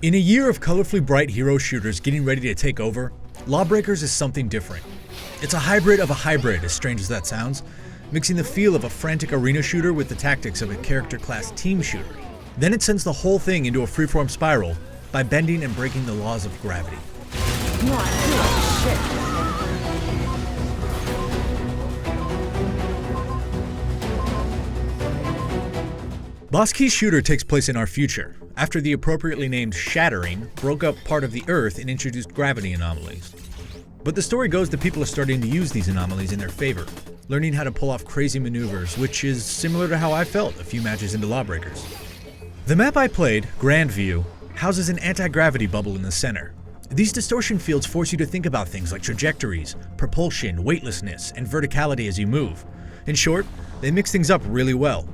In a year of colorfully bright hero shooters getting ready to take over, Lawbreakers is something different. It's a hybrid of a hybrid, as strange as that sounds, mixing the feel of a frantic arena shooter with the tactics of a character class team shooter. Then it sends the whole thing into a freeform spiral by bending and breaking the laws of gravity. Boss Key's shooter takes place in our future, after the appropriately named Shattering broke up part of the Earth and introduced gravity anomalies. But the story goes that people are starting to use these anomalies in their favor, learning how to pull off crazy maneuvers, which is similar to how I felt a few matches into Lawbreakers. The map I played, Grandview, houses an anti-gravity bubble in the center. These distortion fields force you to think about things like trajectories, propulsion, weightlessness, and verticality as you move. In short, they mix things up really well.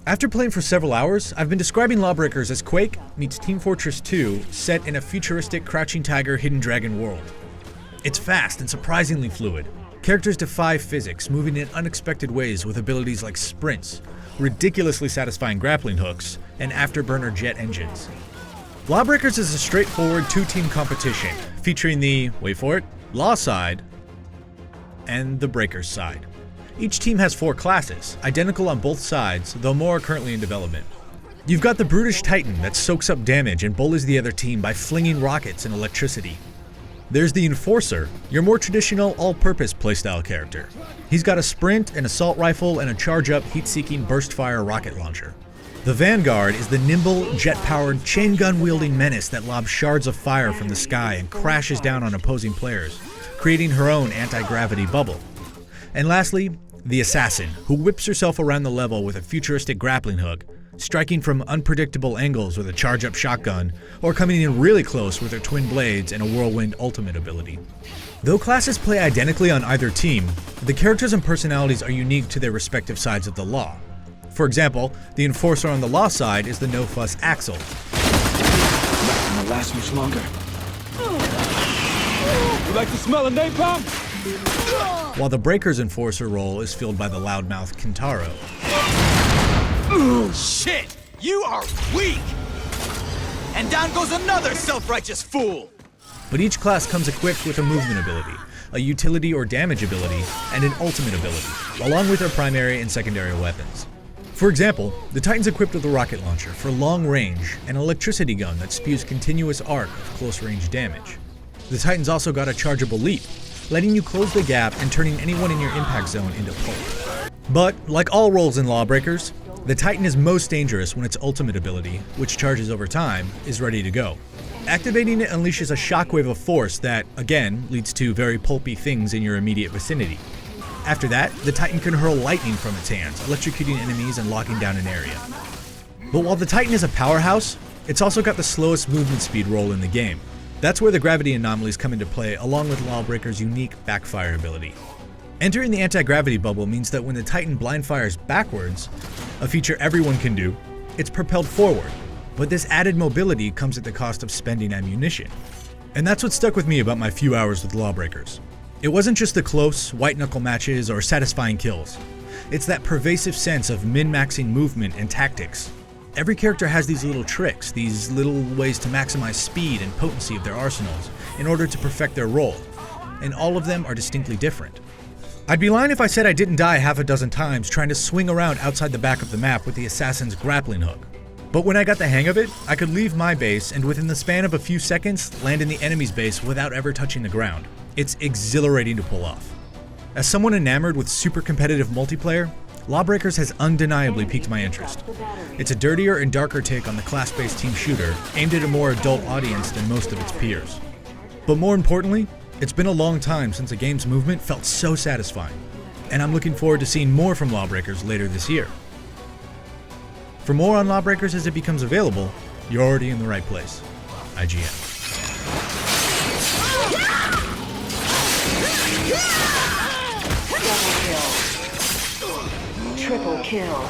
After playing for several hours, I've been describing Lawbreakers as Quake meets Team Fortress 2 set in a futuristic Crouching Tiger, Hidden Dragon world. It's fast and surprisingly fluid. Characters defy physics, moving in unexpected ways with abilities like sprints, ridiculously satisfying grappling hooks, and afterburner jet engines. Lawbreakers is a straightforward two-team competition, featuring the, wait for it, Law side and the Breakers side. Each team has 4 classes, identical on both sides, though more are currently in development. You've got the brutish Titan that soaks up damage and bullies the other team by flinging rockets and electricity. There's the Enforcer, your more traditional all-purpose playstyle character. He's got a sprint, an assault rifle, and a charge-up heat-seeking burst-fire rocket launcher. The Vanguard is the nimble, jet-powered, chain gun-wielding menace that lobs shards of fire from the sky and crashes down on opposing players, creating her own anti-gravity bubble. And lastly, the Assassin, who whips herself around the level with a futuristic grappling hook, striking from unpredictable angles with a charge-up shotgun, or coming in really close with her twin blades and a whirlwind ultimate ability. Though classes play identically on either team, the characters and personalities are unique to their respective sides of the law. For example, the Enforcer on the Law side is the no-fuss Axel. Not gonna last much longer. You like the smell of napalm? While the Breakers Enforcer role is filled by the loudmouth Kintaro. Shit! You are weak! And down goes another self-righteous fool! But each class comes equipped with a movement ability, a utility or damage ability, and an ultimate ability, along with their primary and secondary weapons. For example, the Titan's equipped with a rocket launcher for long range and an electricity gun that spews continuous arc of close-range damage. The Titan's also got a chargeable leap, letting you close the gap and turning anyone in your impact zone into pulp. But, like all roles in Lawbreakers, the Titan is most dangerous when its ultimate ability, which charges over time, is ready to go. Activating it unleashes a shockwave of force that, again, leads to very pulpy things in your immediate vicinity. After that, the Titan can hurl lightning from its hands, electrocuting enemies and locking down an area. But while the Titan is a powerhouse, it's also got the slowest movement speed roll in the game. That's where the gravity anomalies come into play, along with Lawbreakers' unique backfire ability. Entering the anti-gravity bubble means that when the Titan blind fires backwards, a feature everyone can do, it's propelled forward. But this added mobility comes at the cost of spending ammunition. And that's what stuck with me about my few hours with Lawbreakers. It wasn't just the close, white-knuckle matches or satisfying kills. It's that pervasive sense of min-maxing movement and tactics. Every character has these little tricks, these little ways to maximize speed and potency of their arsenals in order to perfect their role, and all of them are distinctly different. I'd be lying if I said I didn't die half a dozen times trying to swing around outside the back of the map with the Assassin's grappling hook. But when I got the hang of it, I could leave my base and within the span of a few seconds land in the enemy's base without ever touching the ground. It's exhilarating to pull off. As someone enamored with super competitive multiplayer, Lawbreakers has undeniably piqued my interest. It's a dirtier and darker take on the class-based team shooter, aimed at a more adult audience than most of its peers. But more importantly, it's been a long time since a game's movement felt so satisfying, and I'm looking forward to seeing more from Lawbreakers later this year. For more on Lawbreakers as it becomes available, you're already in the right place. IGN. Triple kill.